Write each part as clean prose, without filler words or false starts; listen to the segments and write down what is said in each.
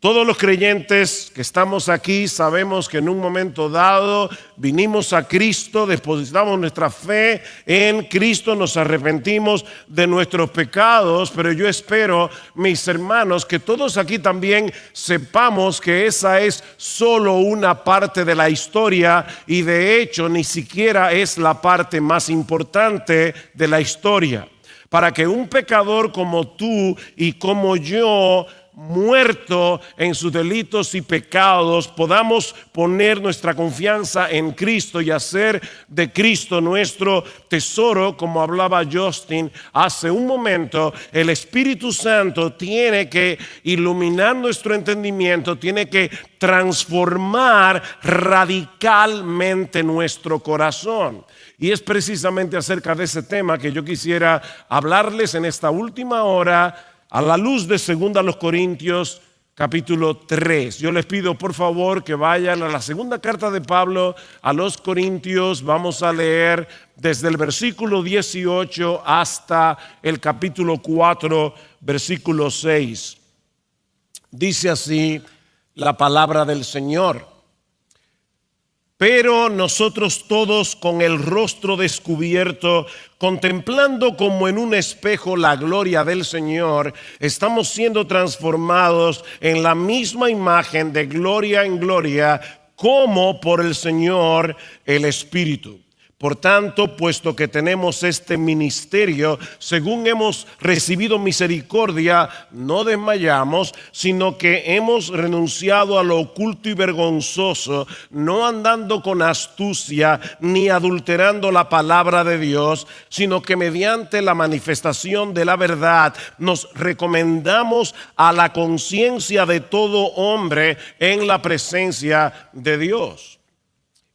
Todos los creyentes que estamos aquí sabemos que en un momento dado vinimos a Cristo, depositamos nuestra fe en Cristo, nos arrepentimos de nuestros pecados, pero yo espero, mis hermanos, que todos aquí también sepamos que esa es solo una parte de la historia y de hecho ni siquiera es la parte más importante de la historia. Para que un pecador como tú y como yo, muerto en sus delitos y pecados, podamos poner nuestra confianza en Cristo y hacer de Cristo nuestro tesoro, como hablaba Justin hace un momento. El Espíritu Santo tiene que iluminar nuestro entendimiento, tiene que transformar radicalmente nuestro corazón. Y es precisamente acerca de ese tema que yo quisiera hablarles en esta última hora, a la luz de 2 Corintios capítulo 3. Yo les pido por favor que vayan a la segunda carta de Pablo a los Corintios. Vamos a leer desde el versículo 18 hasta el capítulo 4, versículo 6. Dice así la palabra del Señor. Pero nosotros todos con el rostro descubierto, contemplando como en un espejo la gloria del Señor, estamos siendo transformados en la misma imagen de gloria en gloria, como por el Señor el Espíritu. Por tanto, puesto que tenemos este ministerio, según hemos recibido misericordia, no desmayamos, sino que hemos renunciado a lo oculto y vergonzoso, no andando con astucia ni adulterando la palabra de Dios, sino que mediante la manifestación de la verdad nos recomendamos a la conciencia de todo hombre en la presencia de Dios.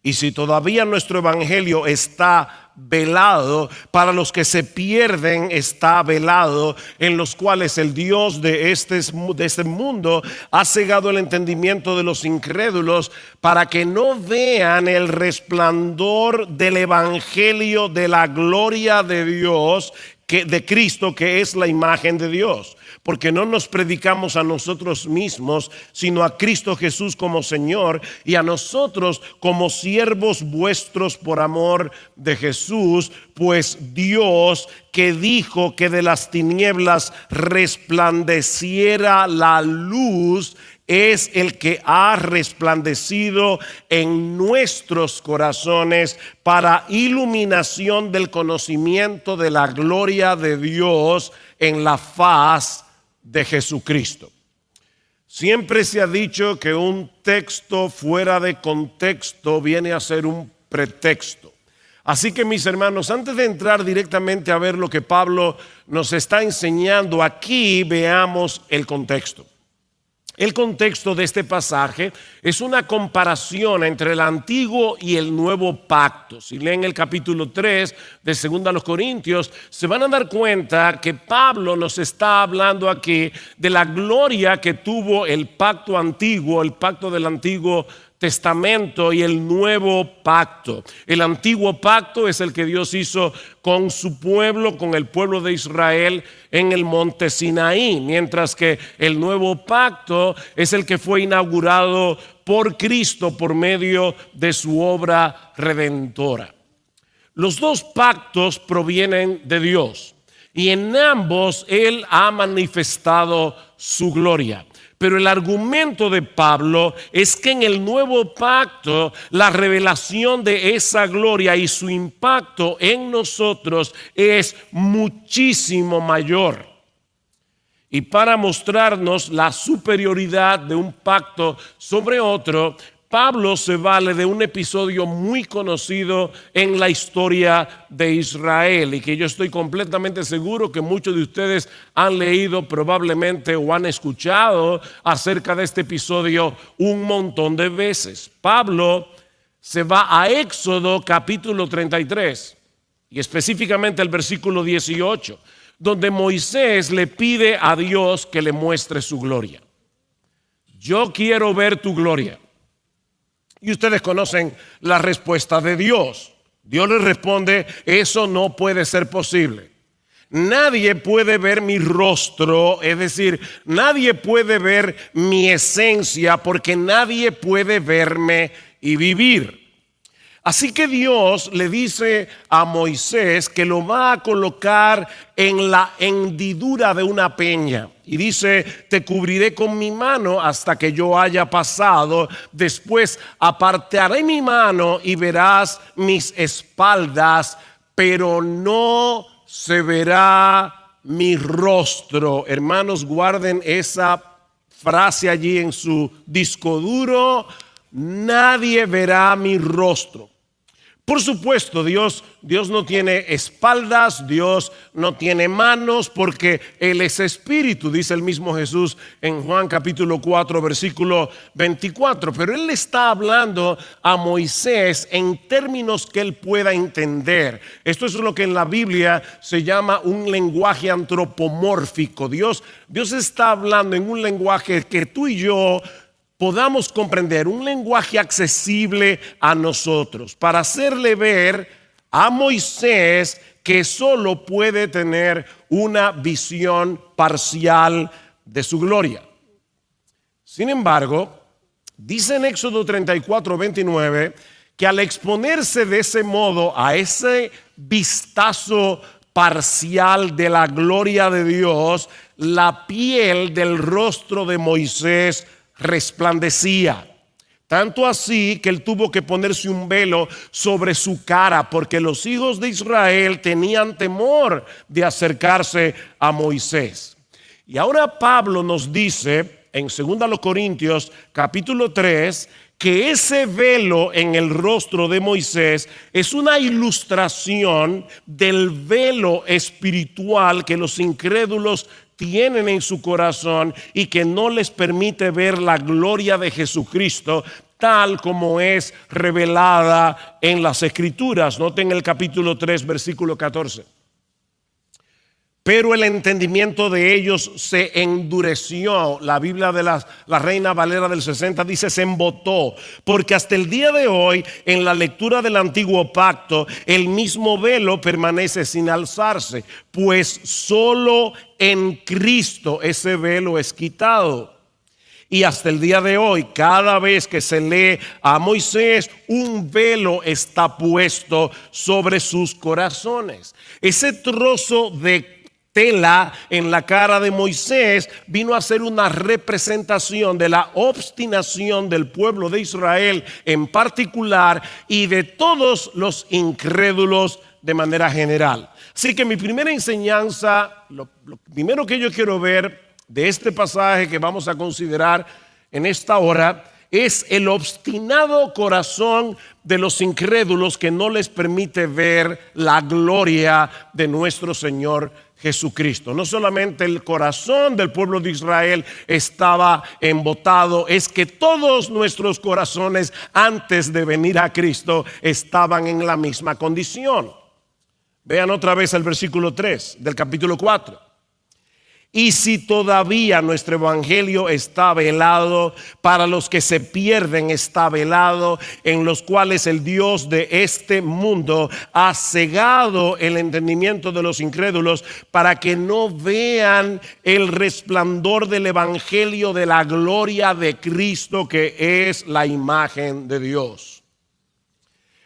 Y si todavía nuestro evangelio está velado, para los que se pierden está velado, en los cuales el Dios de este mundo ha cegado el entendimiento de los incrédulos, para que no vean el resplandor del evangelio de la gloria de Dios, de Cristo, que es la imagen de Dios. Porque no nos predicamos a nosotros mismos, sino a Cristo Jesús como Señor, y a nosotros como siervos vuestros por amor de Jesús. Pues Dios, que dijo que de las tinieblas resplandeciera la luz, es el que ha resplandecido en nuestros corazones para iluminación del conocimiento de la gloria de Dios en la faz de Jesucristo. Siempre se ha dicho que un texto fuera de contexto viene a ser un pretexto. Así que, mis hermanos, antes de entrar directamente a ver lo que Pablo nos está enseñando aquí, veamos el contexto. El contexto de este pasaje es una comparación entre el antiguo y el nuevo pacto. Si leen el capítulo 3 de 2 Corintios, se van a dar cuenta que Pablo nos está hablando aquí de la gloria que tuvo el pacto antiguo, el pacto del Antiguo Testamento y el nuevo pacto. El antiguo pacto es el que Dios hizo con su pueblo, con el pueblo de Israel en el monte Sinaí, mientras que el nuevo pacto es el que fue inaugurado por Cristo por medio de su obra redentora. Los dos pactos provienen de Dios y en ambos Él ha manifestado su gloria. Pero el argumento de Pablo es que en el nuevo pacto la revelación de esa gloria y su impacto en nosotros es muchísimo mayor. Y para mostrarnos la superioridad de un pacto sobre otro, Pablo se vale de un episodio muy conocido en la historia de Israel y que yo estoy completamente seguro que muchos de ustedes han leído probablemente o han escuchado acerca de este episodio un montón de veces. Pablo se va a Éxodo capítulo 33 y específicamente el versículo 18, donde Moisés le pide a Dios que le muestre su gloria. Yo quiero ver tu gloria. Y ustedes conocen la respuesta de Dios. Dios les responde, eso no puede ser posible. Nadie puede ver mi rostro, es decir, nadie puede ver mi esencia, porque nadie puede verme y vivir. Así que Dios le dice a Moisés que lo va a colocar en la hendidura de una peña. Y dice: te cubriré con mi mano hasta que yo haya pasado. Después apartaré mi mano y verás mis espaldas, pero no se verá mi rostro. Hermanos, guarden esa frase allí en su disco duro: nadie verá mi rostro. Por supuesto, Dios no tiene espaldas, Dios no tiene manos, porque Él es espíritu, dice el mismo Jesús en Juan capítulo 4, versículo 24. Pero Él le está hablando a Moisés en términos que él pueda entender. Esto es lo que en la Biblia se llama un lenguaje antropomórfico. Dios está hablando en un lenguaje que tú y yo podamos comprender, un lenguaje accesible a nosotros, para hacerle ver a Moisés que solo puede tener una visión parcial de su gloria. Sin embargo, dice en Éxodo 34, 29, que al exponerse de ese modo a ese vistazo parcial de la gloria de Dios, la piel del rostro de Moisés resplandecía. Tanto así que él tuvo que ponerse un velo sobre su cara, porque los hijos de Israel tenían temor de acercarse a Moisés. Y ahora Pablo nos dice en 2 Corintios capítulo 3 que ese velo en el rostro de Moisés es una ilustración del velo espiritual que los incrédulos tienen en su corazón y que no les permite ver la gloria de Jesucristo tal como es revelada en las Escrituras. Noten el capítulo 3, versículo 14. Pero el entendimiento de ellos se endureció. La Biblia de la Reina Valera del 60 dice se embotó, porque hasta el día de hoy en la lectura del antiguo pacto el mismo velo permanece sin alzarse, pues solo en Cristo ese velo es quitado. Y hasta el día de hoy, cada vez que se lee a Moisés, un velo está puesto sobre sus corazones. Ese trozo de tela en la cara de Moisés vino a ser una representación de la obstinación del pueblo de Israel en particular y de todos los incrédulos de manera general. Así que mi primera enseñanza, lo primero que yo quiero ver de este pasaje que vamos a considerar en esta hora, es el obstinado corazón de los incrédulos que no les permite ver la gloria de nuestro Señor Jesucristo. No solamente el corazón del pueblo de Israel estaba embotado, es que todos nuestros corazones antes de venir a Cristo estaban en la misma condición. Vean otra vez el versículo 3 del capítulo 4. Y si todavía nuestro evangelio está velado, para los que se pierden está velado, en los cuales el Dios de este mundo ha cegado el entendimiento de los incrédulos para que no vean el resplandor del evangelio de la gloria de Cristo, que es la imagen de Dios.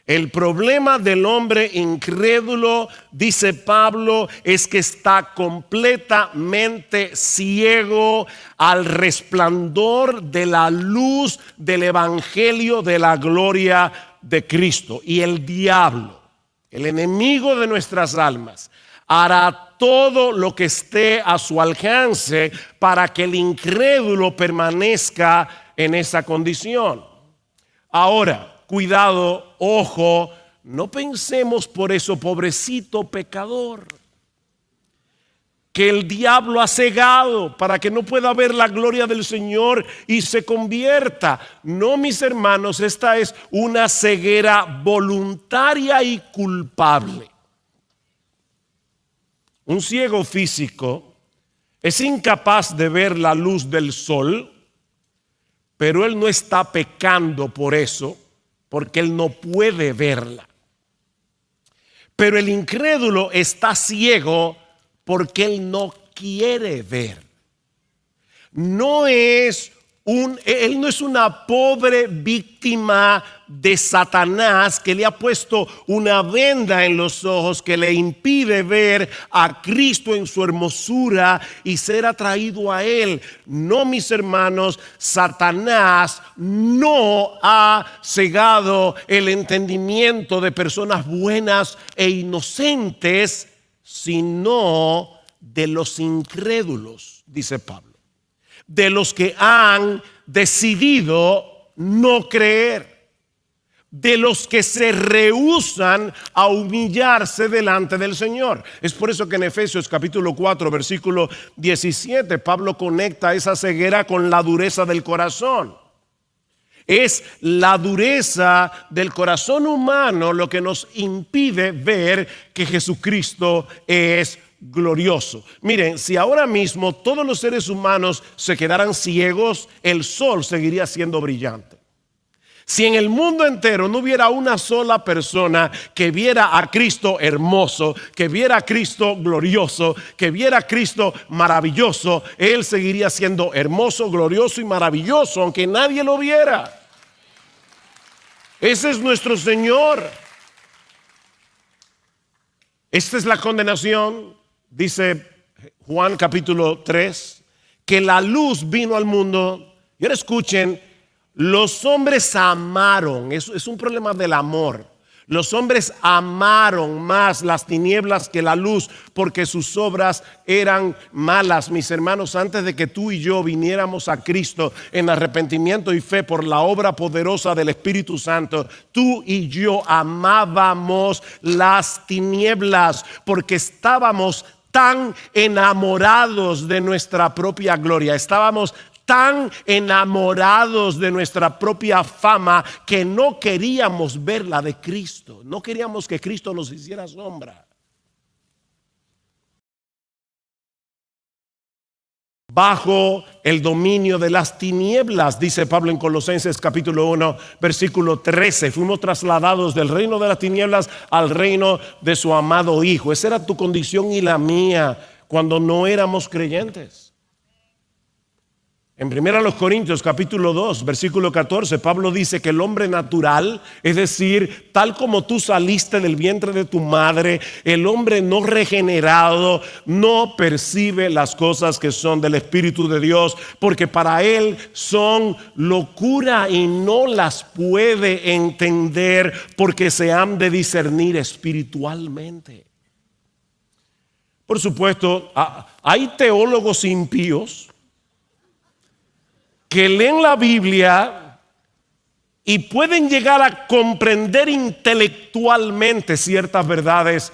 El problema del hombre incrédulo, dice Pablo, es que está completamente ciego al resplandor de la luz del evangelio de la gloria de Cristo. Y el diablo, el enemigo de nuestras almas, hará todo lo que esté a su alcance para que el incrédulo permanezca en esa condición. Ahora, cuidado, ojo, no pensemos por eso, pobrecito pecador, que el diablo ha cegado para que no pueda ver la gloria del Señor y se convierta. No, mis hermanos, esta es una ceguera voluntaria y culpable. Un ciego físico es incapaz de ver la luz del sol, pero él no está pecando por eso, porque él no puede verla. Pero el incrédulo está ciego porque Él no quiere ver. Él no es una pobre víctima de Satanás que le ha puesto una venda en los ojos que le impide ver a Cristo en su hermosura y ser atraído a Él. No, mis hermanos, Satanás no ha cegado el entendimiento de personas buenas e inocentes, sino de los incrédulos, dice Pablo. De los que han decidido no creer, de los que se rehúsan a humillarse delante del Señor. Es por eso que en Efesios capítulo 4 versículo 17 Pablo conecta esa ceguera con la dureza del corazón. Es la dureza del corazón humano lo que nos impide ver que Jesucristo es glorioso. Miren, si ahora mismo todos los seres humanos se quedaran ciegos, el sol seguiría siendo brillante. Si en el mundo entero no hubiera una sola persona que viera a Cristo hermoso, que viera a Cristo glorioso, que viera a Cristo maravilloso, Él seguiría siendo hermoso, glorioso y maravilloso, aunque nadie lo viera. Ese es nuestro Señor. Esta es la condenación. Dice Juan capítulo 3, que la luz vino al mundo. Y ahora escuchen, los hombres amaron, es un problema del amor. Los hombres amaron más las tinieblas que la luz porque sus obras eran malas. Mis hermanos, antes de que tú y yo viniéramos a Cristo en arrepentimiento y fe por la obra poderosa del Espíritu Santo, tú y yo amábamos las tinieblas porque estábamos tan enamorados de nuestra propia gloria. Estábamos tan enamorados de nuestra propia fama que no queríamos ver la de Cristo. No queríamos que Cristo nos hiciera sombra. Bajo el dominio de las tinieblas, dice Pablo en Colosenses capítulo 1, versículo 13. Fuimos trasladados del reino de las tinieblas al reino de su amado Hijo. Esa era tu condición y la mía cuando no éramos creyentes. En 1 Corintios capítulo 2 versículo 14 Pablo dice que el hombre natural, es decir, tal como tú saliste del vientre de tu madre, el hombre no regenerado no percibe las cosas que son del Espíritu de Dios, porque para él son locura y no las puede entender porque se han de discernir espiritualmente. Por supuesto, hay teólogos impíos que leen la Biblia y pueden llegar a comprender intelectualmente ciertas verdades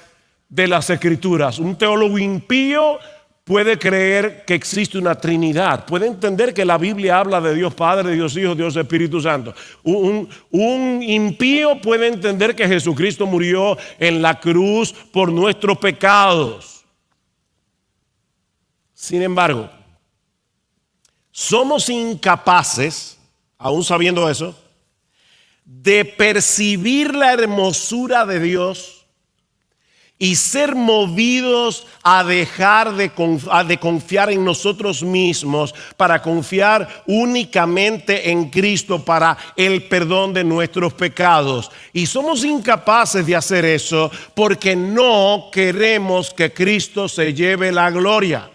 de las Escrituras. Un teólogo impío puede creer que existe una Trinidad, puede entender que la Biblia habla de Dios Padre, Dios Hijo, Dios Espíritu Santo. Un impío puede entender que Jesucristo murió en la cruz por nuestros pecados. Sin embargo, somos incapaces, aún sabiendo eso, de percibir la hermosura de Dios y ser movidos a dejar de confiar en nosotros mismos para confiar únicamente en Cristo para el perdón de nuestros pecados. Y somos incapaces de hacer eso porque no queremos que Cristo se lleve la gloria.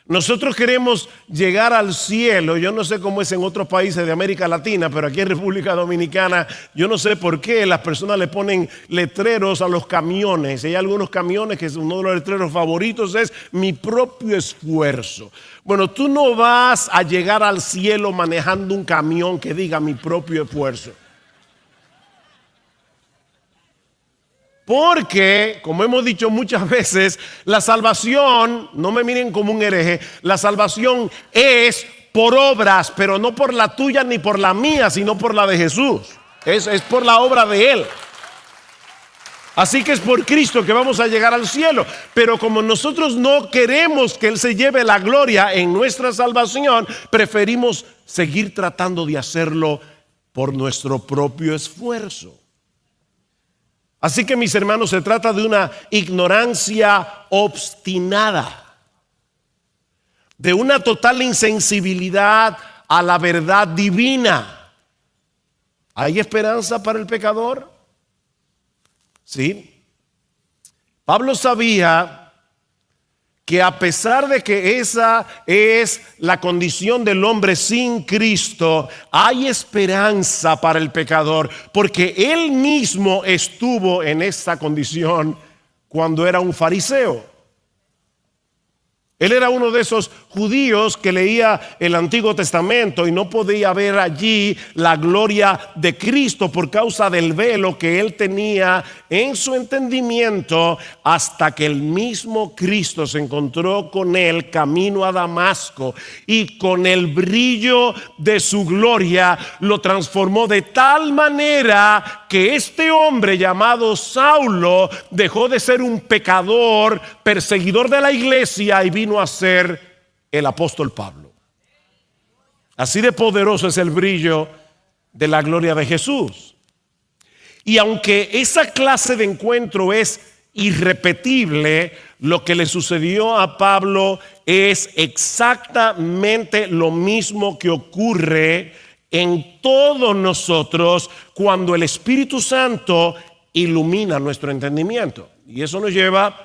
Nosotros queremos llegar al cielo. Yo no sé cómo es en otros países de América Latina, pero aquí en República Dominicana yo no sé por qué las personas le ponen letreros a los camiones. Hay algunos camiones que uno de los letreros favoritos es mi propio esfuerzo. Bueno, tú no vas a llegar al cielo manejando un camión que diga mi propio esfuerzo. Porque, como hemos dicho muchas veces, la salvación, no me miren como un hereje, la salvación es por obras, pero no por la tuya ni por la mía, sino por la de Jesús. Es por la obra de Él. Así que es por Cristo que vamos a llegar al cielo. Pero como nosotros no queremos que Él se lleve la gloria en nuestra salvación, preferimos seguir tratando de hacerlo por nuestro propio esfuerzo. Así que, mis hermanos, se trata de una ignorancia obstinada, de una total insensibilidad a la verdad divina. ¿Hay esperanza para el pecador? Sí. Pablo sabía que a pesar de que esa es la condición del hombre sin Cristo, hay esperanza para el pecador, porque él mismo estuvo en esa condición cuando era un fariseo. Él era uno de esos judíos que leía el Antiguo Testamento y no podía ver allí la gloria de Cristo por causa del velo que él tenía en su entendimiento, hasta que el mismo Cristo se encontró con él camino a Damasco y con el brillo de su gloria lo transformó de tal manera que este hombre llamado Saulo dejó de ser un pecador, perseguidor de la iglesia, y vino a ser el apóstol Pablo. Así de poderoso es el brillo de la gloria de Jesús. Y aunque esa clase de encuentro es irrepetible, lo que le sucedió a Pablo es exactamente lo mismo que ocurre en todos nosotros cuando el Espíritu Santo ilumina nuestro entendimiento. Y eso nos lleva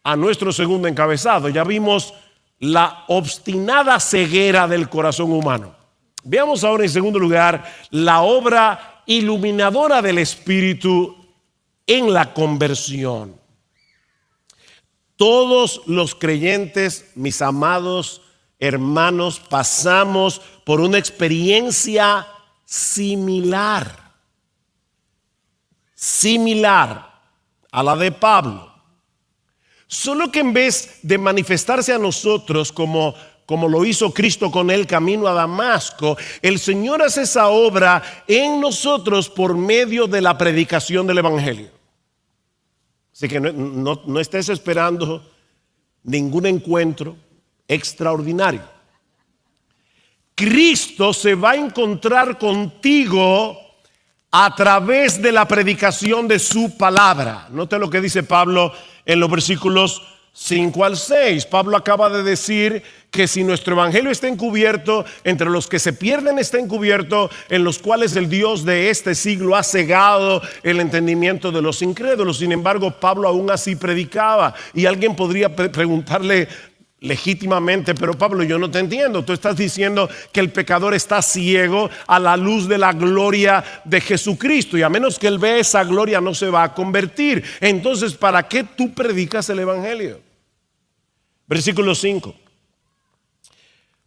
a nuestro segundo encabezado. Ya vimos la obstinada ceguera del corazón humano. Veamos ahora en segundo lugar la obra iluminadora del Espíritu en la conversión. Todos los creyentes, mis amados hermanos, pasamos por una experiencia similar a la de Pablo. Solo que en vez de manifestarse a nosotros como lo hizo Cristo con el camino a Damasco, el Señor hace esa obra en nosotros por medio de la predicación del Evangelio. Así que no estés esperando ningún encuentro extraordinario. Cristo se va a encontrar contigo a través de la predicación de su palabra. Note lo que dice Pablo en los versículos 5 al 6. Pablo acaba de decir que si nuestro evangelio está encubierto, entre los que se pierden está encubierto, en los cuales el Dios de este siglo ha cegado el entendimiento de los incrédulos. Sin embargo, Pablo aún así predicaba. Y alguien podría preguntarle legítimamente: pero Pablo, yo no te entiendo. Tú estás diciendo que el pecador está ciego a la luz de la gloria de Jesucristo, y a menos que él vea esa gloria no se va a convertir. Entonces, ¿para qué tú predicas el evangelio? Versículo 5.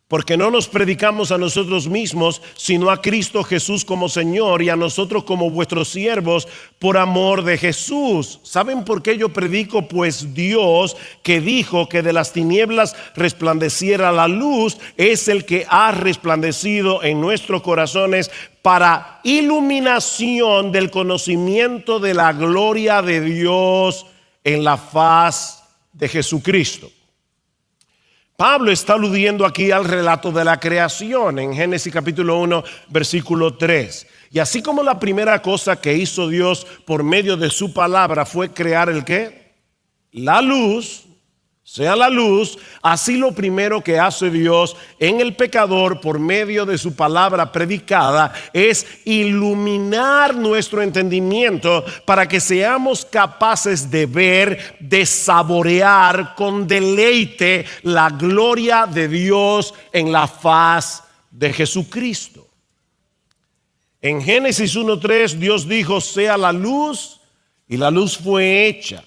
Porque no nos predicamos a nosotros mismos, sino a Cristo Jesús como Señor, y a nosotros como vuestros siervos por amor de Jesús. ¿Saben por qué yo predico? Pues Dios, que dijo que de las tinieblas resplandeciera la luz, es el que ha resplandecido en nuestros corazones para iluminación del conocimiento de la gloria de Dios en la faz de Jesucristo. Pablo está aludiendo aquí al relato de la creación en Génesis capítulo 1, versículo 3. Y así como la primera cosa que hizo Dios por medio de su palabra fue crear ¿el qué? La luz, sea la luz, así lo primero que hace Dios en el pecador por medio de su palabra predicada es iluminar nuestro entendimiento para que seamos capaces de ver, de saborear con deleite la gloria de Dios en la faz de Jesucristo. En Génesis 1:3 Dios dijo: sea la luz, y la luz fue hecha.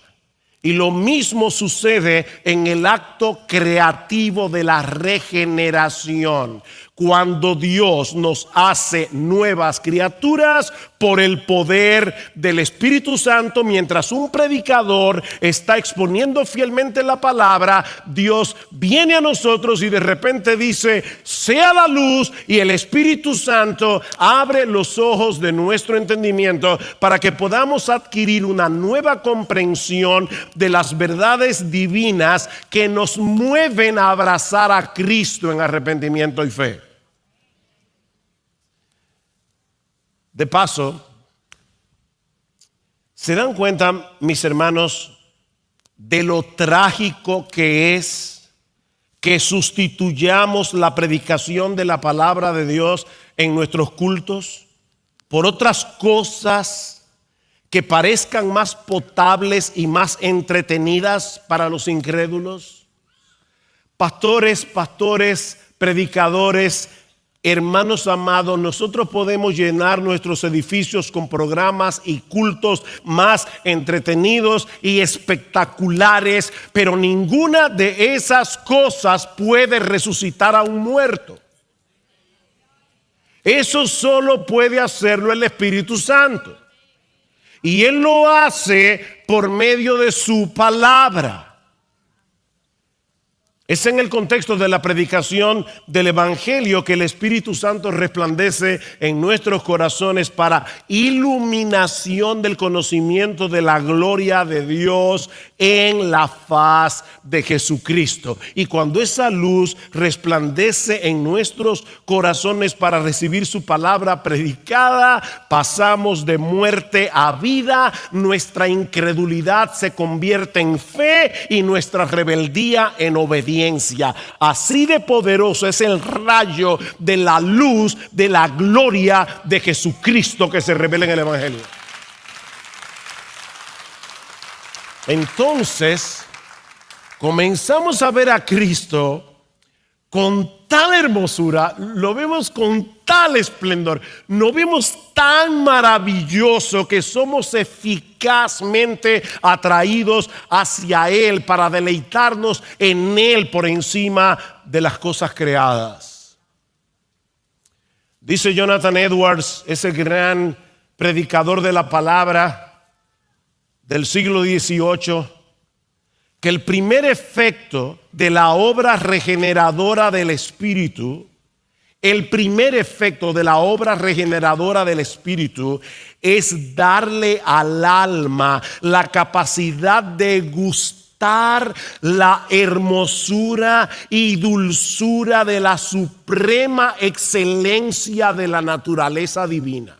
Y lo mismo sucede en el acto creativo de la regeneración. Cuando Dios nos hace nuevas criaturas por el poder del Espíritu Santo, mientras un predicador está exponiendo fielmente la palabra, Dios viene a nosotros y de repente dice: sea la luz, y el Espíritu Santo abre los ojos de nuestro entendimiento para que podamos adquirir una nueva comprensión de las verdades divinas que nos mueven a abrazar a Cristo en arrepentimiento y fe. De paso, ¿Se dan cuenta, mis hermanos, de lo trágico que es que sustituyamos la predicación de la palabra de Dios en nuestros cultos por otras cosas que parezcan más potables y más entretenidas para los incrédulos? Pastores, predicadores, hermanos amados, nosotros podemos llenar nuestros edificios con programas y cultos más entretenidos y espectaculares, pero ninguna de esas cosas puede resucitar a un muerto. Eso solo puede hacerlo el Espíritu Santo. Y Él lo hace por medio de su palabra. Es en el contexto de la predicación del Evangelio que el Espíritu Santo resplandece en nuestros corazones para iluminación del conocimiento de la gloria de Dios en la faz de Jesucristo. Y cuando esa luz resplandece en nuestros corazones para recibir su palabra predicada, pasamos de muerte a vida, nuestra incredulidad se convierte en fe y nuestra rebeldía en obediencia. Así de poderoso es el rayo de la luz de la gloria de Jesucristo que se revela en el Evangelio. Entonces, comenzamos a ver a Cristo con tal hermosura, lo vemos con tal esplendor, lo vemos tan maravilloso que somos eficazmente atraídos hacia Él para deleitarnos en Él por encima de las cosas creadas. Dice Jonathan Edwards, ese gran predicador de la palabra del siglo XVIII, que el primer efecto de la obra regeneradora del Espíritu, es darle al alma la capacidad de gustar la hermosura y dulzura de la suprema excelencia de la naturaleza divina.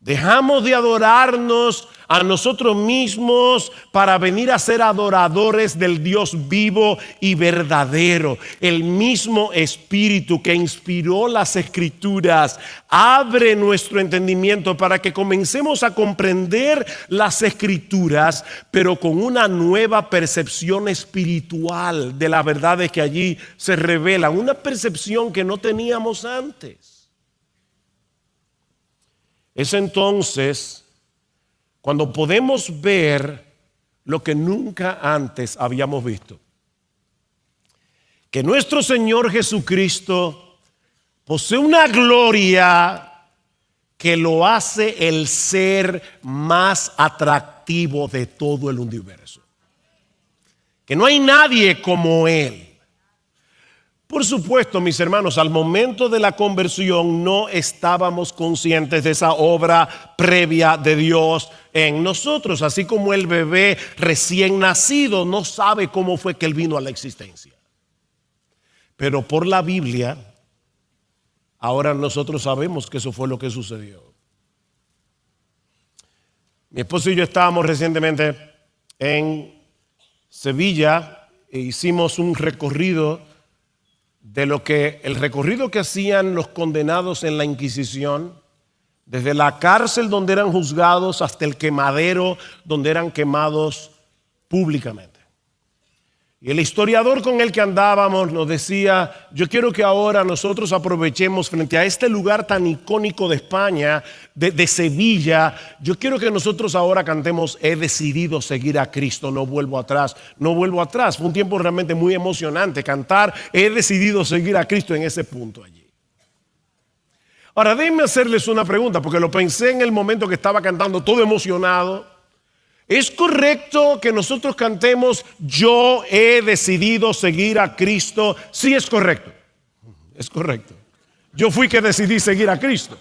Dejamos de adorarnos a nosotros mismos para venir a ser adoradores del Dios vivo y verdadero. El mismo Espíritu que inspiró las Escrituras abre nuestro entendimiento para que comencemos a comprender las Escrituras, pero con una nueva percepción espiritual de las verdades que allí se revelan, una percepción que no teníamos antes. Es entonces cuando podemos ver lo que nunca antes habíamos visto. Que nuestro Señor Jesucristo posee una gloria que lo hace el ser más atractivo de todo el universo. Que no hay nadie como Él. Por supuesto, mis hermanos, al momento de la conversión no estábamos conscientes de esa obra previa de Dios en nosotros, así como el bebé recién nacido no sabe cómo fue que él vino a la existencia. Pero por la Biblia, ahora nosotros sabemos que eso fue lo que sucedió. Mi esposo y yo estábamos recientemente en Sevilla e hicimos un recorrido de el recorrido que hacían los condenados en la Inquisición, desde la cárcel donde eran juzgados hasta el quemadero donde eran quemados públicamente. Y el historiador con el que andábamos nos decía: yo quiero que ahora nosotros aprovechemos frente a este lugar tan icónico de España, de Sevilla, yo quiero que nosotros ahora cantemos: he decidido seguir a Cristo, no vuelvo atrás, no vuelvo atrás. Fue un tiempo realmente muy emocionante cantar: he decidido seguir a Cristo en ese punto allí. Ahora déjenme hacerles una pregunta, porque lo pensé en el momento que estaba cantando todo emocionado. ¿Es correcto que nosotros cantemos yo he decidido seguir a Cristo? Sí, es correcto. Es correcto. Yo fui que decidí seguir a Cristo.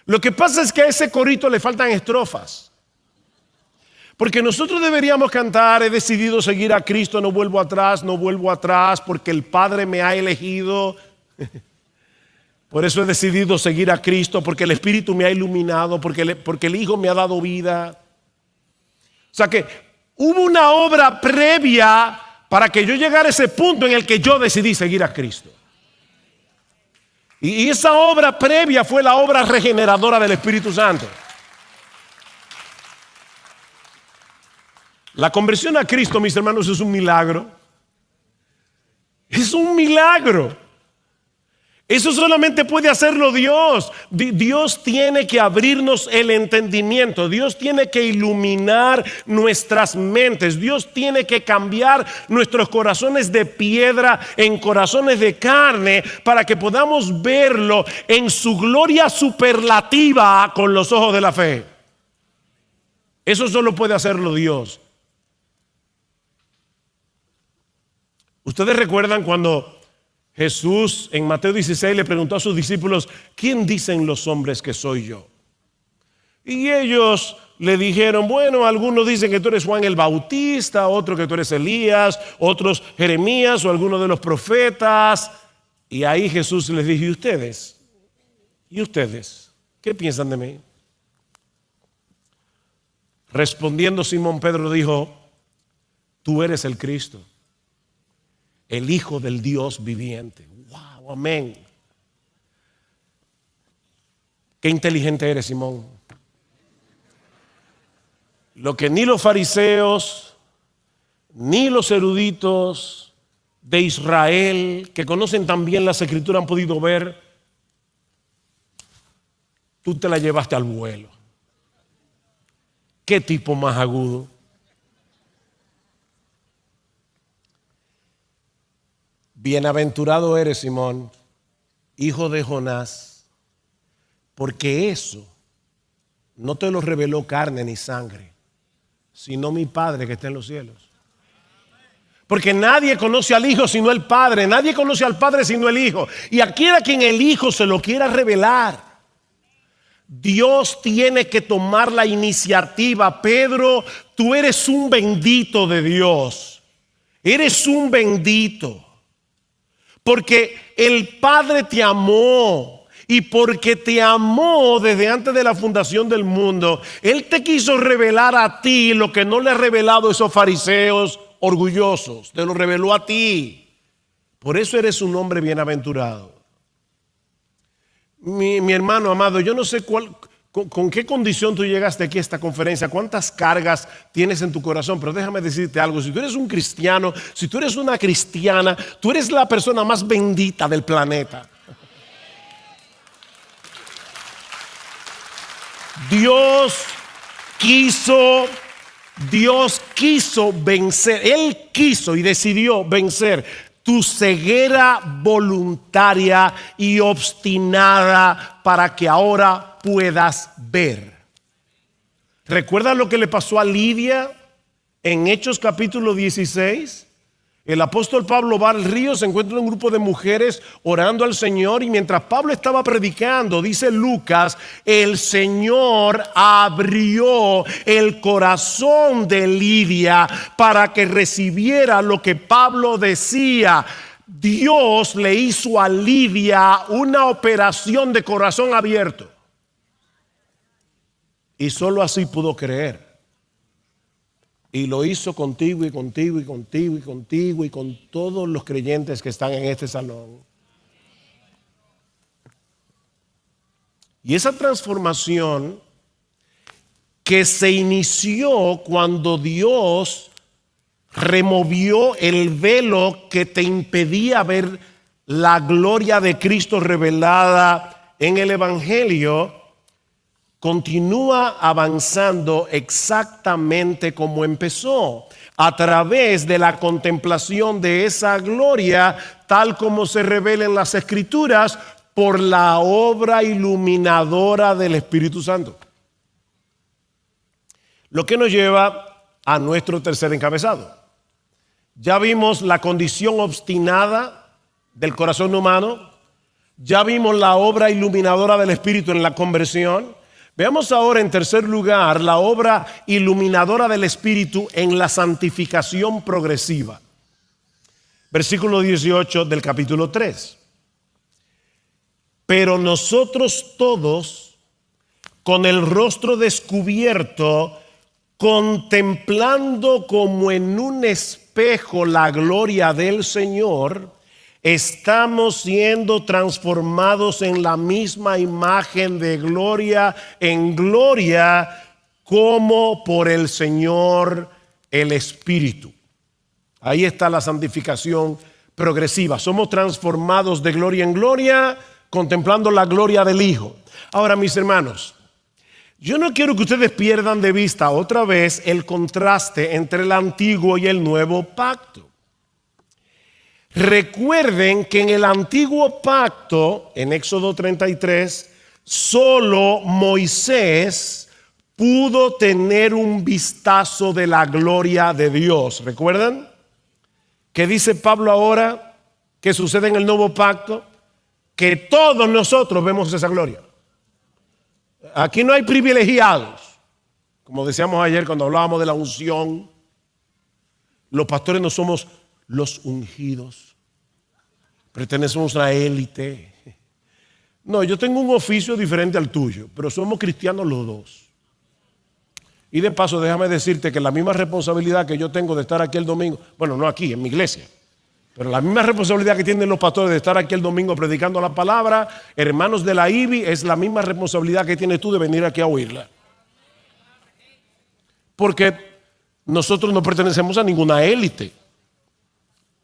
Lo que pasa es que a ese corito le faltan estrofas. Porque nosotros deberíamos cantar: he decidido seguir a Cristo, no vuelvo atrás, no vuelvo atrás, porque el Padre me ha elegido. Por eso he decidido seguir a Cristo, porque el Espíritu me ha iluminado, porque el Hijo me ha dado vida. O sea que hubo una obra previa para que yo llegara a ese punto en el que yo decidí seguir a Cristo. Y esa obra previa fue la obra regeneradora del Espíritu Santo. La conversión a Cristo, mis hermanos, es un milagro. Es un milagro. Eso solamente puede hacerlo Dios. Dios tiene que abrirnos el entendimiento. Dios tiene que iluminar nuestras mentes. Dios tiene que cambiar nuestros corazones de piedra en corazones de carne para que podamos verlo en su gloria superlativa con los ojos de la fe. Eso solo puede hacerlo Dios. ¿Ustedes recuerdan cuando Jesús en Mateo 16 le preguntó a sus discípulos: ¿quién dicen los hombres que soy yo? Y ellos le dijeron: bueno, algunos dicen que tú eres Juan el Bautista, otros que tú eres Elías, otros Jeremías o alguno de los profetas. Y ahí Jesús les dijo: ¿y ustedes? ¿Y ustedes? ¿Qué piensan de mí? Respondiendo Simón Pedro dijo: tú eres el Cristo, el Hijo del Dios viviente. Wow, amén. Qué inteligente eres, Simón. Lo que ni los fariseos, ni los eruditos de Israel, que conocen también las Escrituras, han podido ver, tú te la llevaste al vuelo. Qué tipo más agudo. Bienaventurado eres, Simón, hijo de Jonás, porque eso no te lo reveló carne ni sangre, sino mi Padre que está en los cielos. Porque nadie conoce al Hijo sino el Padre, nadie conoce al Padre sino el Hijo. Y a quien el Hijo se lo quiera revelar. Dios tiene que tomar la iniciativa. Pedro, tú eres un bendito de Dios. Eres un bendito. Porque el Padre te amó, y porque te amó desde antes de la fundación del mundo, Él te quiso revelar a ti lo que no le ha revelado a esos fariseos orgullosos. Te lo reveló a ti. Por eso eres un hombre bienaventurado. Mi hermano amado, yo no sé con qué condición tú llegaste aquí a esta conferencia, cuántas cargas tienes en tu corazón, pero déjame decirte algo: si tú eres un cristiano, si tú eres una cristiana, tú eres la persona más bendita del planeta. Dios quiso vencer, Él quiso y decidió vencer tu ceguera voluntaria y obstinada para que ahora puedas ver. ¿Recuerda lo que le pasó a Lidia en Hechos capítulo 16? El apóstol Pablo va al río, se encuentra un grupo de mujeres orando al Señor, y mientras Pablo estaba predicando, dice Lucas, el Señor abrió el corazón de Lidia para que recibiera lo que Pablo decía. Dios le hizo a Lidia una operación de corazón abierto, y solo así pudo creer. Y lo hizo contigo y contigo y contigo y contigo y con todos los creyentes que están en este salón. Y esa transformación que se inició cuando Dios removió el velo que te impedía ver la gloria de Cristo revelada en el Evangelio, continúa avanzando exactamente como empezó, a través de la contemplación de esa gloria, tal como se revela en las Escrituras, por la obra iluminadora del Espíritu Santo. Lo que nos lleva a nuestro tercer encabezado. Ya vimos la condición obstinada del corazón humano, ya vimos la obra iluminadora del Espíritu en la conversión. Veamos ahora, en tercer lugar, la obra iluminadora del Espíritu en la santificación progresiva. Versículo 18 del capítulo 3. Pero nosotros todos, con el rostro descubierto, contemplando como en un espejo la gloria del Señor, estamos siendo transformados en la misma imagen de gloria en gloria, como por el Señor el Espíritu. Ahí está la santificación progresiva. Somos transformados de gloria en gloria, contemplando la gloria del Hijo. Ahora, mis hermanos, yo no quiero que ustedes pierdan de vista otra vez el contraste entre el antiguo y el nuevo pacto. Recuerden que en el antiguo pacto, en Éxodo 33, solo Moisés pudo tener un vistazo de la gloria de Dios. ¿Recuerdan? ¿Qué dice Pablo ahora? ¿Qué sucede en el nuevo pacto? Que todos nosotros vemos esa gloria. Aquí no hay privilegiados. Como decíamos ayer cuando hablábamos de la unción, los pastores no somos los ungidos, pertenecemos a una élite. No, yo tengo un oficio diferente al tuyo, pero somos cristianos los dos. Y de paso, déjame decirte que la misma responsabilidad que yo tengo de estar aquí el domingo, bueno, no aquí, en mi iglesia, pero la misma responsabilidad que tienen los pastores de estar aquí el domingo predicando la palabra, hermanos de la IBI, es la misma responsabilidad que tienes tú de venir aquí a oírla. Porque nosotros no pertenecemos a ninguna élite,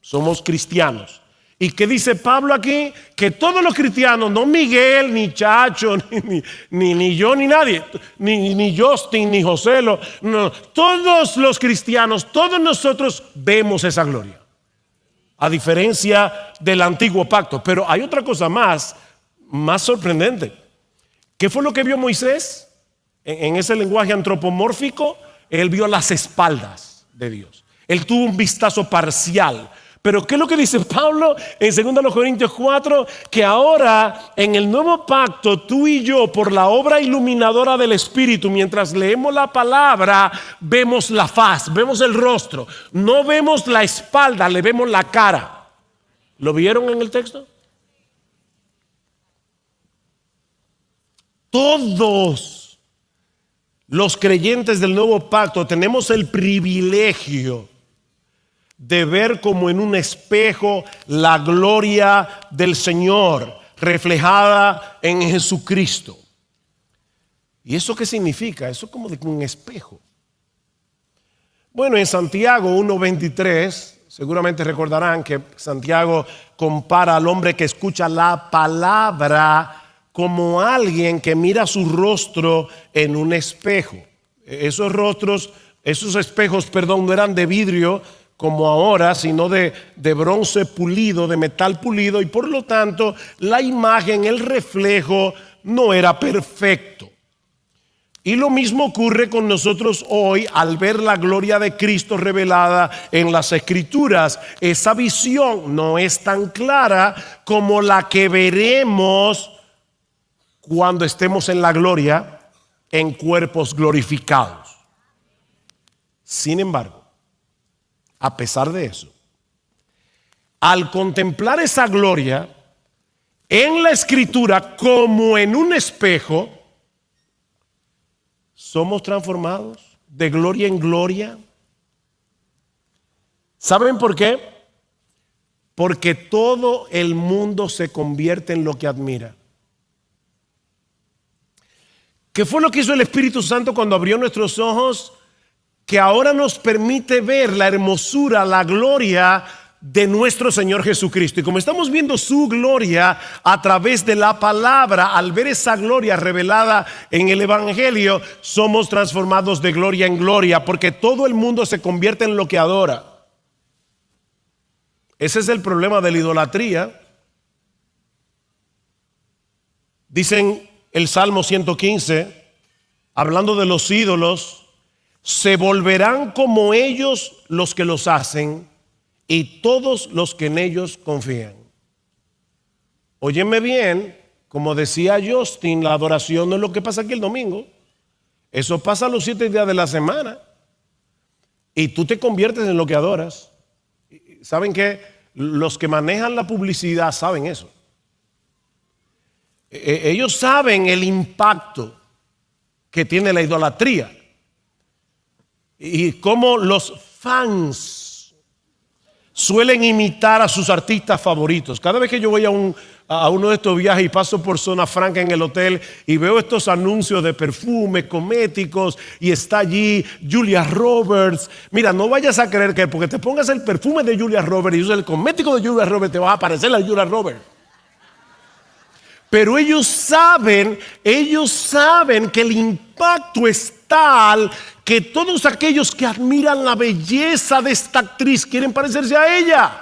somos cristianos. ¿Y qué dice Pablo aquí? Que todos los cristianos, no Miguel, ni Chacho, ni yo, ni nadie, ni Justin, ni José, no, todos los cristianos, todos nosotros vemos esa gloria. A diferencia del antiguo pacto. Pero hay otra cosa más sorprendente. ¿Qué fue lo que vio Moisés? En ese lenguaje antropomórfico, él vio las espaldas de Dios. Él tuvo un vistazo parcial. Pero ¿qué es lo que dice Pablo en 2 Corintios 4? Que ahora en el nuevo pacto tú y yo, por la obra iluminadora del Espíritu, mientras leemos la palabra, vemos la faz, vemos el rostro. No vemos la espalda, le vemos la cara. ¿Lo vieron en el texto? Todos los creyentes del nuevo pacto tenemos el privilegio de ver como en un espejo la gloria del Señor reflejada en Jesucristo. ¿Y eso qué significa? Eso como de un espejo. Bueno, en Santiago 1:23, seguramente recordarán que Santiago compara al hombre que escucha la palabra como alguien que mira su rostro en un espejo. Esos espejos, no eran de vidrio como ahora, sino de bronce pulido, de metal pulido, y por lo tanto la imagen, el reflejo no era perfecto. Y lo mismo ocurre con nosotros hoy al ver la gloria de Cristo revelada en las Escrituras. Esa visión no es tan clara como la que veremos cuando estemos en la gloria en cuerpos glorificados. Sin embargo, a pesar de eso, al contemplar esa gloria en la Escritura como en un espejo, somos transformados de gloria en gloria. ¿Saben por qué? Porque todo el mundo se convierte en lo que admira. ¿Qué fue lo que hizo el Espíritu Santo cuando abrió nuestros ojos? Que ahora nos permite ver la hermosura, la gloria de nuestro Señor Jesucristo. Y como estamos viendo su gloria a través de la palabra, al ver esa gloria revelada en el Evangelio, somos transformados de gloria en gloria, porque todo el mundo se convierte en lo que adora. Ese es el problema de la idolatría. Dicen el Salmo 115, hablando de los ídolos: se volverán como ellos los que los hacen y todos los que en ellos confían. Óyeme bien, como decía Justin, la adoración no es lo que pasa aquí el domingo. Eso pasa los 7 días de la semana. Y tú te conviertes en lo que adoras. ¿Saben qué? Los que manejan la publicidad saben eso. Ellos saben el impacto que tiene la idolatría y cómo los fans suelen imitar a sus artistas favoritos. Cada vez que yo voy a uno de estos viajes y paso por Zona Franca en el hotel y veo estos anuncios de perfumes, cosméticos, y está allí Julia Roberts. Mira, no vayas a creer que porque te pongas el perfume de Julia Roberts y uses el cosmético de Julia Roberts te va a aparecer la Julia Roberts. Pero ellos saben que el impacto es tal que todos aquellos que admiran la belleza de esta actriz quieren parecerse a ella.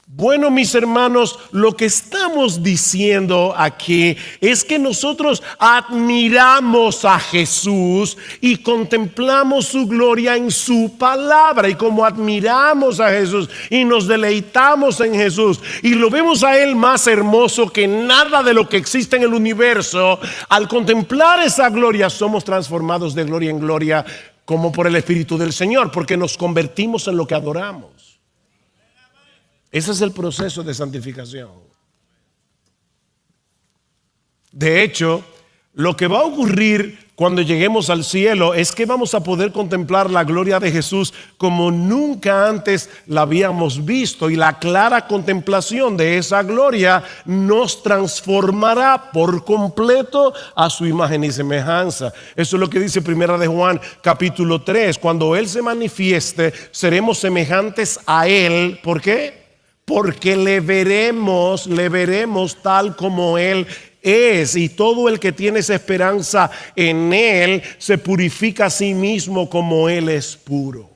Bueno, mis hermanos, lo que estamos diciendo aquí es que nosotros admiramos a Jesús y contemplamos su gloria en su palabra. Y como admiramos a Jesús y nos deleitamos en Jesús y lo vemos a Él más hermoso que nada de lo que existe en el universo, al contemplar esa gloria somos transformados de gloria en gloria como por el Espíritu del Señor, porque nos convertimos en lo que adoramos. Ese es el proceso de santificación. De hecho, lo que va a ocurrir cuando lleguemos al cielo es que vamos a poder contemplar la gloria de Jesús como nunca antes la habíamos visto, y la clara contemplación de esa gloria nos transformará por completo a su imagen y semejanza. Eso es lo que dice Primera de Juan capítulo 3. Cuando Él se manifieste, seremos semejantes a Él. ¿Por qué? Porque le veremos tal como Él es, y todo el que tiene esa esperanza en Él se purifica a sí mismo como Él es puro.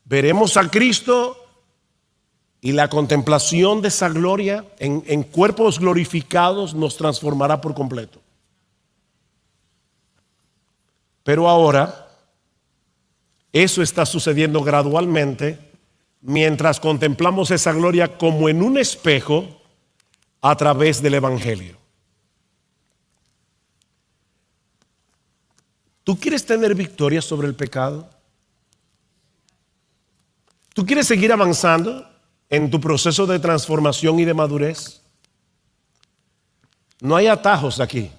Veremos a Cristo y la contemplación de esa gloria en cuerpos glorificados nos transformará por completo. Pero ahora, eso está sucediendo gradualmente mientras contemplamos esa gloria como en un espejo a través del Evangelio. ¿Tú quieres tener victoria sobre el pecado? ¿Tú quieres seguir avanzando en tu proceso de transformación y de madurez? No hay atajos aquí.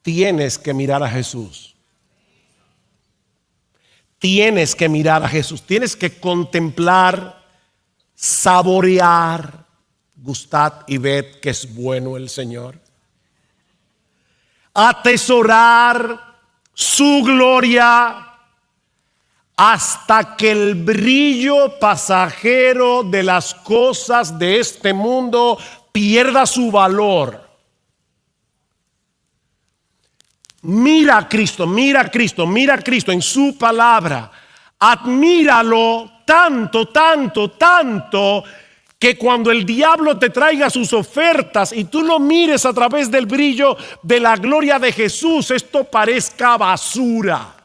Tienes que mirar a Jesús. Tienes que mirar a Jesús. Tienes que contemplar, saborear, gustad y ved que es bueno el Señor. Atesorar su gloria hasta que el brillo pasajero de las cosas de este mundo pierda su valor. Mira a Cristo, mira a Cristo, mira a Cristo en su palabra. Admíralo tanto, tanto, tanto, que cuando el diablo te traiga sus ofertas y tú lo mires a través del brillo de la gloria de Jesús, esto parezca basura.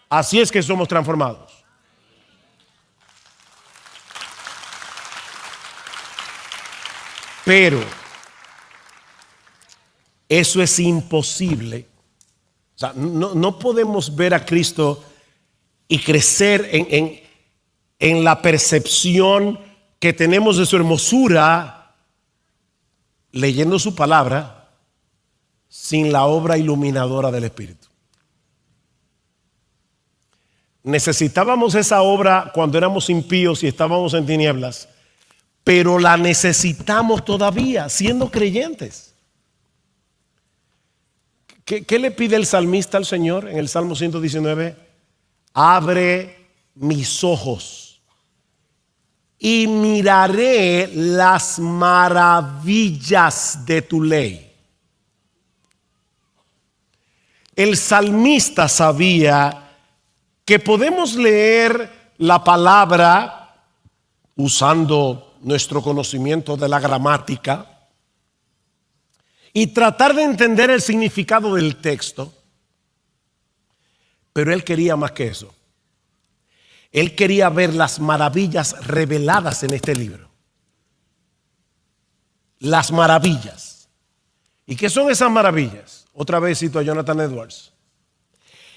Así es que somos transformados. Pero eso es imposible. O sea, no podemos ver a Cristo y crecer en la percepción que tenemos de su hermosura leyendo su palabra sin la obra iluminadora del Espíritu. Necesitábamos esa obra cuando éramos impíos y estábamos en tinieblas, pero la necesitamos todavía siendo creyentes. ¿Qué le pide el salmista al Señor en el Salmo 119? Abre mis ojos y miraré las maravillas de tu ley. El salmista sabía que podemos leer la palabra usando nuestro conocimiento de la gramática y tratar de entender el significado del texto, pero él quería más que eso. Él quería ver las maravillas reveladas en este libro. Las maravillas. ¿Y qué son esas maravillas? Otra vez cito a Jonathan Edwards.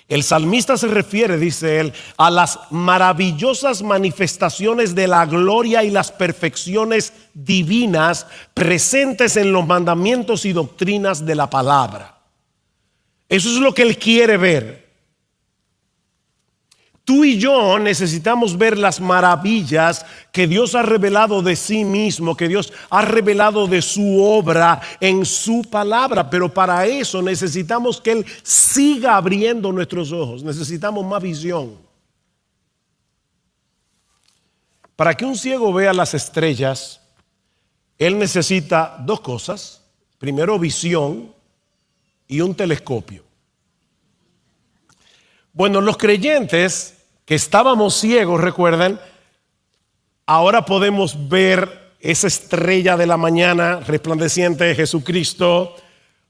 El salmista se refiere, dice él, a las maravillosas manifestaciones de la gloria y las perfecciones divinas presentes en los mandamientos y doctrinas de la palabra. Eso es lo que él quiere ver. Tú y yo necesitamos ver las maravillas que Dios ha revelado de sí mismo, que Dios ha revelado de su obra en su palabra. Pero para eso necesitamos que Él siga abriendo nuestros ojos. Necesitamos más visión. Para que un ciego vea las estrellas, él necesita dos cosas. Primero, visión y un telescopio. Bueno, los creyentes que estábamos ciegos, recuerdan, ahora podemos ver esa estrella de la mañana resplandeciente de Jesucristo,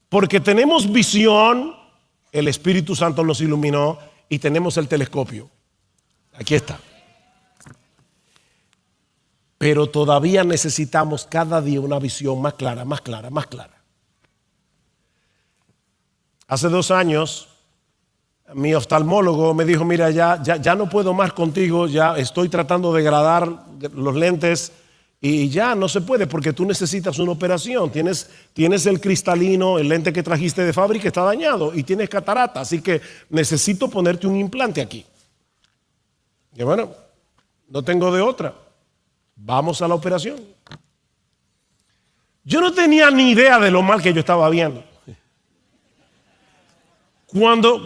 porque tenemos visión, el Espíritu Santo nos iluminó y tenemos el telescopio. Aquí está. Pero todavía necesitamos cada día una visión más clara, más clara, más clara. Hace 2 años, mi oftalmólogo me dijo, mira, ya no puedo más contigo, ya estoy tratando de degradar los lentes y ya no se puede porque tú necesitas una operación. Tienes el cristalino, el lente que trajiste de fábrica está dañado y tienes catarata, así que necesito ponerte un implante aquí. Y bueno, no tengo de otra. Vamos a la operación. Yo no tenía ni idea de lo mal que yo estaba viendo.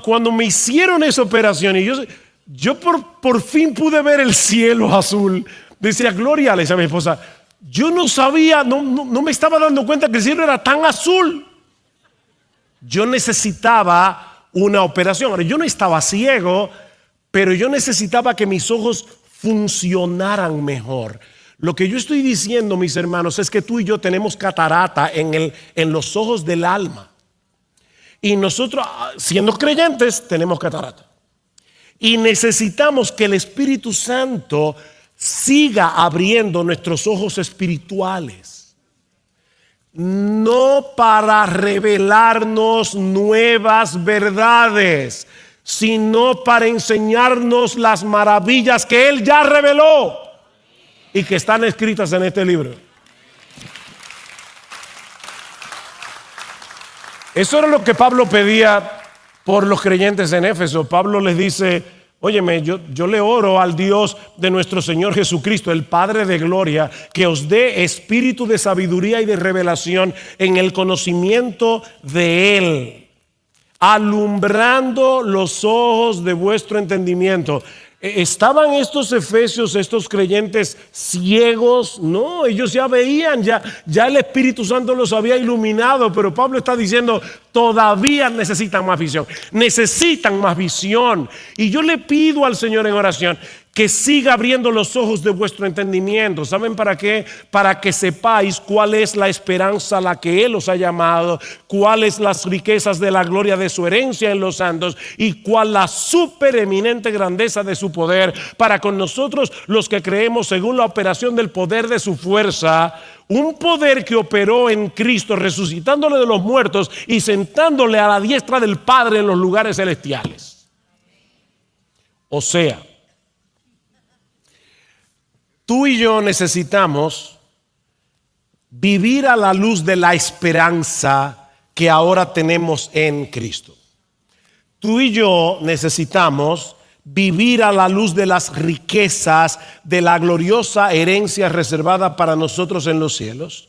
Cuando me hicieron esa operación y yo por fin pude ver el cielo azul, decía Gloria, le decía a mi esposa, yo no sabía, no me estaba dando cuenta que el cielo era tan azul. Yo necesitaba una operación. Ahora, yo no estaba ciego, pero yo necesitaba que mis ojos funcionaran mejor. Lo que yo estoy diciendo, mis hermanos, es que tú y yo tenemos catarata en los ojos del alma. Y nosotros, siendo creyentes, tenemos catarata. Y necesitamos que el Espíritu Santo siga abriendo nuestros ojos espirituales. No para revelarnos nuevas verdades, sino para enseñarnos las maravillas que Él ya reveló y que están escritas en este libro. Eso era lo que Pablo pedía por los creyentes en Éfeso. Pablo les dice, óyeme, yo le oro al Dios de nuestro Señor Jesucristo, el Padre de gloria, que os dé espíritu de sabiduría y de revelación en el conocimiento de Él, alumbrando los ojos de vuestro entendimiento. ¿Estaban estos efesios, estos creyentes ciegos? No, ellos ya veían, ya el Espíritu Santo los había iluminado, pero Pablo está diciendo, todavía necesitan más visión, necesitan más visión. Y yo le pido al Señor en oración que siga abriendo los ojos de vuestro entendimiento. ¿Saben para qué? Para que sepáis cuál es la esperanza a la que Él os ha llamado, cuáles las riquezas de la gloria de su herencia en los santos y cuál la supereminente grandeza de su poder para con nosotros los que creemos según la operación del poder de su fuerza, un poder que operó en Cristo resucitándole de los muertos y sentándole a la diestra del Padre en los lugares celestiales. O sea, tú y yo necesitamos vivir a la luz de la esperanza que ahora tenemos en Cristo. Tú y yo necesitamos vivir a la luz de las riquezas de la gloriosa herencia reservada para nosotros en los cielos.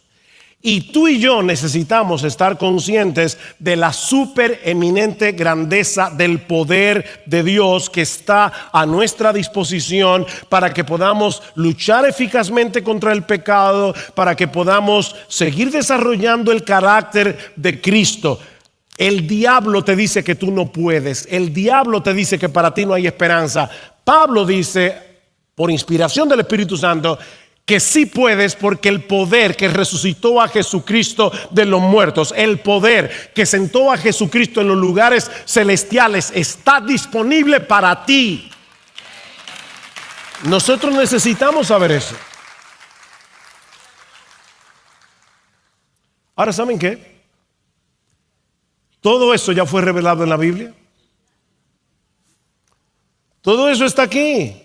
Y tú y yo necesitamos estar conscientes de la supereminente grandeza del poder de Dios que está a nuestra disposición para que podamos luchar eficazmente contra el pecado, para que podamos seguir desarrollando el carácter de Cristo. El diablo te dice que tú no puedes. El diablo te dice que para ti no hay esperanza. Pablo dice, por inspiración del Espíritu Santo, que sí puedes porque el poder que resucitó a Jesucristo de los muertos, el poder que sentó a Jesucristo en los lugares celestiales está disponible para ti. Nosotros necesitamos saber eso. Ahora, ¿saben qué? Todo eso ya fue revelado en la Biblia. Todo eso está aquí.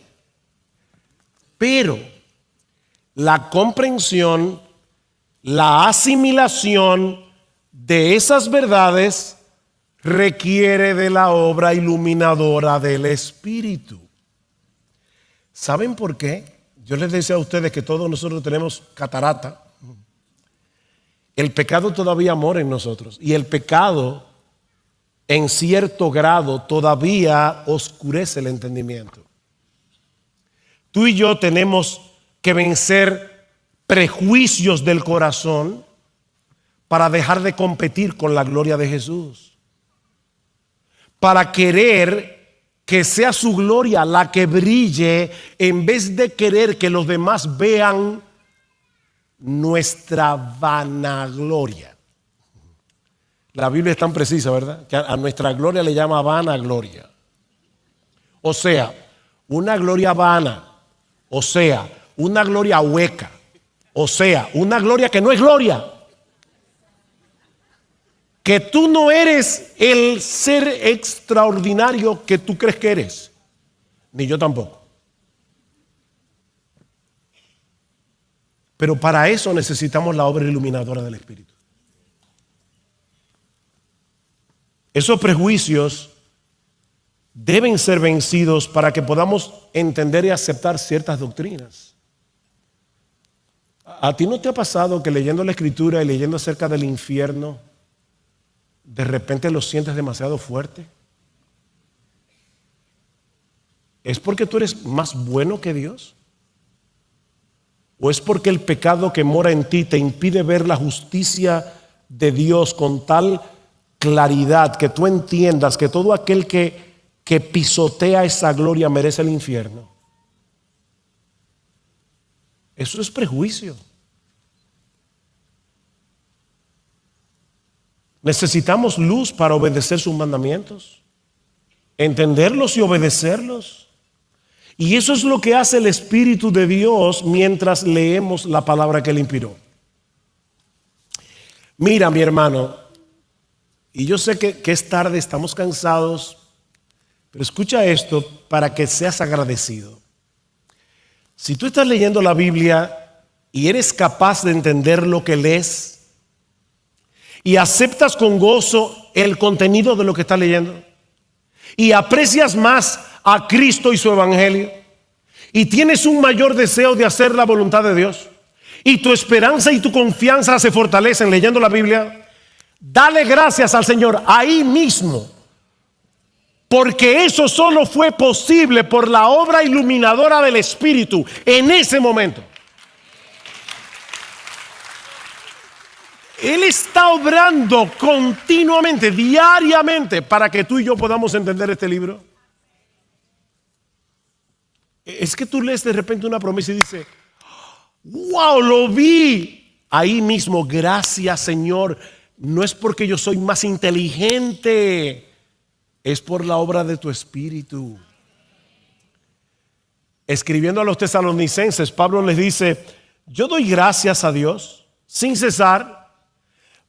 Pero la comprensión, la asimilación de esas verdades requiere de la obra iluminadora del Espíritu. ¿Saben por qué? Yo les decía a ustedes que todos nosotros tenemos catarata. El pecado todavía mora en nosotros y el pecado en cierto grado todavía oscurece el entendimiento. Tú y yo tenemos que vencer prejuicios del corazón para dejar de competir con la gloria de Jesús. Para querer que sea su gloria la que brille en vez de querer que los demás vean nuestra vanagloria. La Biblia es tan precisa, ¿verdad? Que a nuestra gloria le llama vanagloria. O sea, una gloria vana. O sea, una gloria hueca. O sea, una gloria que no es gloria. Que tú no eres el ser extraordinario que tú crees que eres. Ni yo tampoco. Pero para eso necesitamos la obra iluminadora del Espíritu. Esos prejuicios deben ser vencidos para que podamos entender y aceptar ciertas doctrinas. ¿A ti no te ha pasado que leyendo la Escritura y leyendo acerca del infierno, de repente lo sientes demasiado fuerte? ¿Es porque tú eres más bueno que Dios? ¿O es porque el pecado que mora en ti te impide ver la justicia de Dios con tal claridad que tú entiendas que todo aquel que pisotea esa gloria merece el infierno? Eso es prejuicio. Necesitamos luz para obedecer sus mandamientos, entenderlos y obedecerlos. Y eso es lo que hace el Espíritu de Dios mientras leemos la palabra que Él inspiró. Mira, mi hermano, y yo sé que es tarde, estamos cansados, pero escucha esto para que seas agradecido. Si tú estás leyendo la Biblia y eres capaz de entender lo que lees y aceptas con gozo el contenido de lo que estás leyendo y aprecias más a Cristo y su evangelio y tienes un mayor deseo de hacer la voluntad de Dios y tu esperanza y tu confianza se fortalecen leyendo la Biblia, dale gracias al Señor ahí mismo, porque eso solo fue posible por la obra iluminadora del Espíritu en ese momento. Él está obrando continuamente, diariamente, para que tú y yo podamos entender este libro. Es que tú lees de repente una promesa y dices, wow, lo vi. Ahí mismo, gracias Señor. No es porque yo soy más inteligente, es por la obra de tu Espíritu. Escribiendo a los tesalonicenses, Pablo les dice, yo doy gracias a Dios sin cesar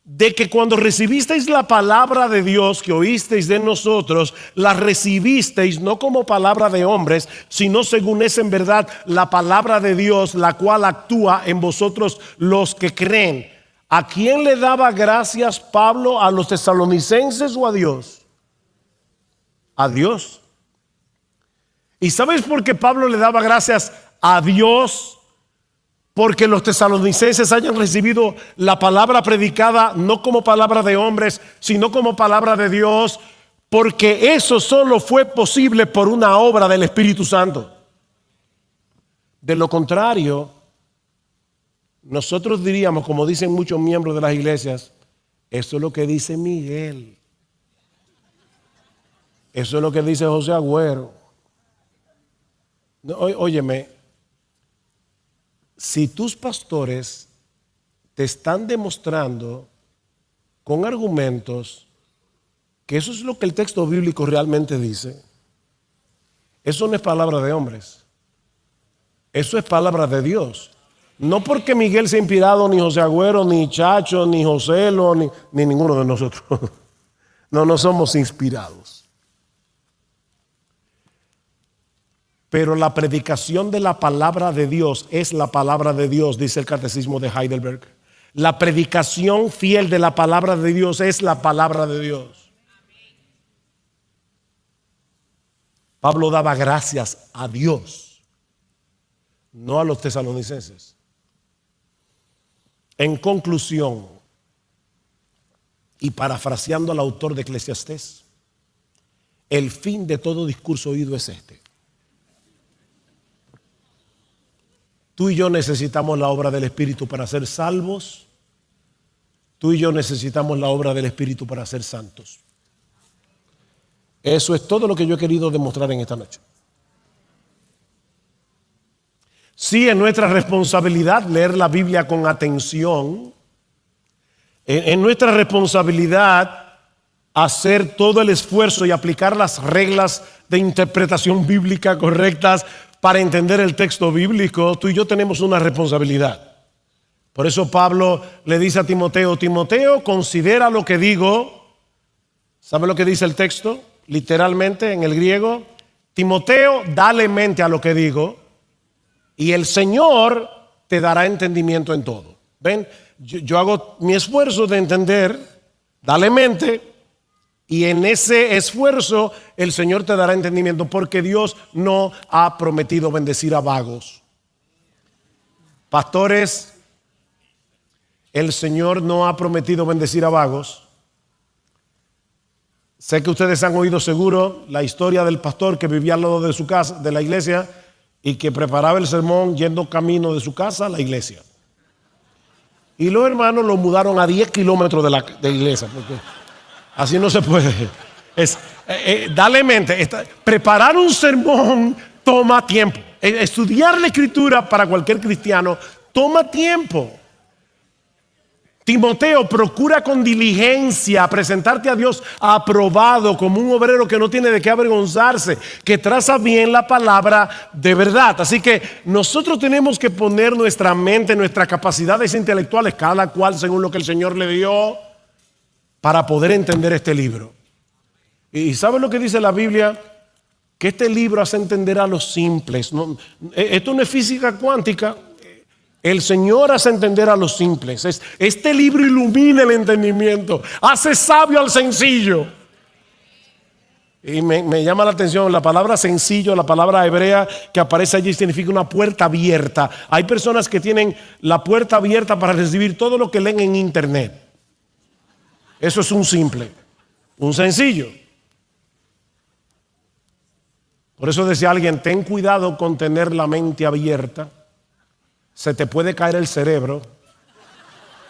de que cuando recibisteis la palabra de Dios que oísteis de nosotros, la recibisteis no como palabra de hombres, sino según es en verdad la palabra de Dios, la cual actúa en vosotros los que creen. ¿A quién le daba gracias Pablo? ¿A los tesalonicenses o a Dios? A Dios. ¿Y sabes por qué Pablo le daba gracias a Dios? Porque los tesalonicenses hayan recibido la palabra predicada no como palabra de hombres, sino como palabra de Dios, porque eso solo fue posible por una obra del Espíritu Santo. De lo contrario, nosotros diríamos, como dicen muchos miembros de las iglesias, eso es lo que dice Miguel, eso es lo que dice José Agüero. No, óyeme, si tus pastores te están demostrando con argumentos que eso es lo que el texto bíblico realmente dice, eso no es palabra de hombres, eso es palabra de Dios. No porque Miguel sea inspirado, ni José Agüero, ni Chacho, ni Joselo, ni ninguno de nosotros. No somos inspirados. pero la predicación de la palabra de Dios es la palabra de Dios, dice el Catecismo de Heidelberg. La predicación fiel de la palabra de Dios es la palabra de Dios. Pablo daba gracias a Dios, no a los tesalonicenses. En conclusión, y parafraseando al autor de Eclesiastés, el fin de todo discurso oído es este: tú y yo necesitamos la obra del Espíritu para ser salvos. Tú y yo necesitamos la obra del Espíritu para ser santos. Eso es todo lo que yo he querido demostrar en esta noche. Sí, es nuestra responsabilidad leer la Biblia con atención. Es nuestra responsabilidad hacer todo el esfuerzo y aplicar las reglas de interpretación bíblica correctas para entender el texto bíblico. Tú y yo tenemos una responsabilidad. Por eso Pablo le dice a Timoteo: Timoteo, considera lo que digo. ¿Sabe lo que dice el texto? Literalmente en el griego: Timoteo, dale mente a lo que digo, y el Señor te dará entendimiento en todo. ¿Ven? Yo hago mi esfuerzo de entender, dale mente, y en ese esfuerzo el Señor te dará entendimiento, porque Dios no ha prometido bendecir a vagos. Pastores, el Señor no ha prometido bendecir a vagos. Sé que ustedes han oído seguro la historia del pastor que vivía al lado de su casa, de la iglesia, y que preparaba el sermón yendo camino de su casa a la iglesia. Y los hermanos lo mudaron a 10 kilómetros de la iglesia, porque así no se puede. Dale mente, preparar un sermón toma tiempo. Estudiar la Escritura para cualquier cristiano toma tiempo. Timoteo, procura con diligencia presentarte a Dios aprobado, como un obrero que no tiene de qué avergonzarse, que traza bien la palabra de verdad. Así que nosotros tenemos que poner nuestra mente, nuestras capacidades intelectuales, cada cual según lo que el Señor le dio, para poder entender este libro. ¿Y saben lo que dice la Biblia? Que este libro hace entender a los simples. Esto no es física cuántica. El Señor hace entender a los simples. Este libro ilumina el entendimiento, hace sabio al sencillo. Y me llama la atención la palabra sencillo, la palabra hebrea que aparece allí significa una puerta abierta. Hay personas que tienen la puerta abierta para recibir todo lo que leen en internet. Eso es un simple, un sencillo. Por eso decía alguien: ten cuidado con tener la mente abierta. Se te puede caer el cerebro.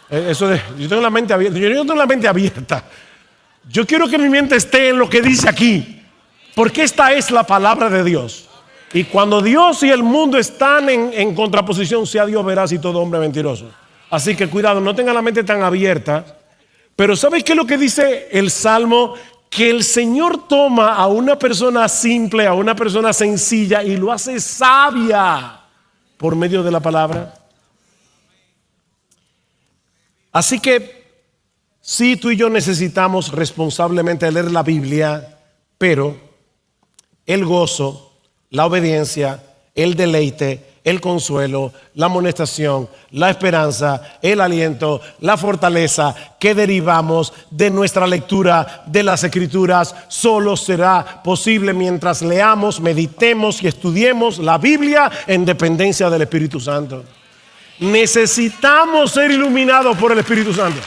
Yo tengo la mente abierta. Yo no tengo la mente abierta. Yo quiero que mi mente esté en lo que dice aquí, porque esta es la palabra de Dios. Y cuando Dios y el mundo están en contraposición, sea Dios veraz y todo hombre mentiroso. Así que cuidado, no tenga la mente tan abierta. Pero ¿sabes qué es lo que dice el Salmo? Que el Señor toma a una persona simple, a una persona sencilla, y lo hace sabia por medio de la palabra. Así que sí, tú y yo necesitamos responsablemente leer la Biblia, pero el gozo, la obediencia, el deleite, el consuelo, la amonestación, la esperanza, el aliento, la fortaleza que derivamos de nuestra lectura de las Escrituras solo será posible mientras leamos, meditemos y estudiemos la Biblia en dependencia del Espíritu Santo. Necesitamos ser iluminados por el Espíritu Santo.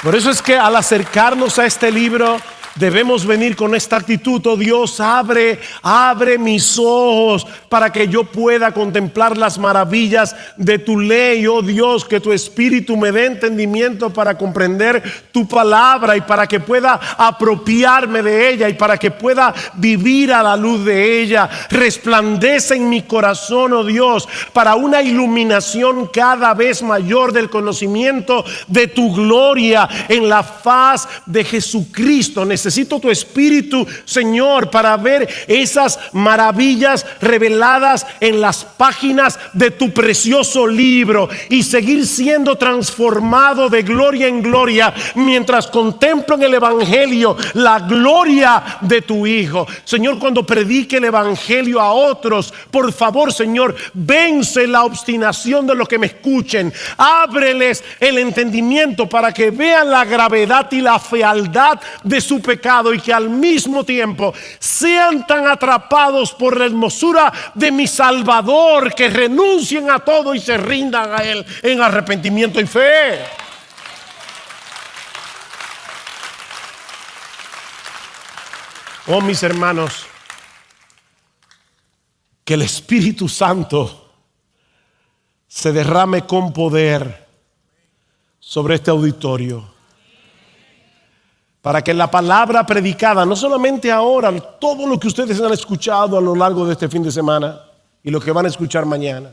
Por eso es que al acercarnos a este libro debemos venir con esta actitud: oh Dios, abre mis ojos para que yo pueda contemplar las maravillas de tu ley. Oh Dios, que tu Espíritu me dé entendimiento para comprender tu palabra y para que pueda apropiarme de ella y para que pueda vivir a la luz de ella. Resplandece en mi corazón, oh Dios, para una iluminación cada vez mayor del conocimiento de tu gloria en la faz de Jesucristo. Necesitamos Necesito tu espíritu, Señor, para ver esas maravillas reveladas en las páginas de tu precioso libro y seguir siendo transformado de gloria en gloria mientras contemplo en el evangelio la gloria de tu Hijo. Señor, cuando predique el evangelio a otros, por favor, Señor, vence la obstinación de los que me escuchen. Ábreles el entendimiento para que vean la gravedad y la fealdad de su pecado y que al mismo tiempo sean tan atrapados por la hermosura de mi Salvador que renuncien a todo y se rindan a Él en arrepentimiento y fe. Oh, mis hermanos, que el Espíritu Santo se derrame con poder sobre este auditorio, para que la palabra predicada, no solamente ahora, todo lo que ustedes han escuchado a lo largo de este fin de semana y lo que van a escuchar mañana,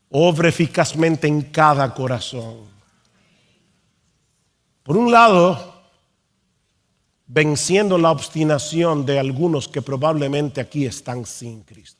obre eficazmente en cada corazón. Por un lado, venciendo la obstinación de algunos que probablemente aquí están sin Cristo.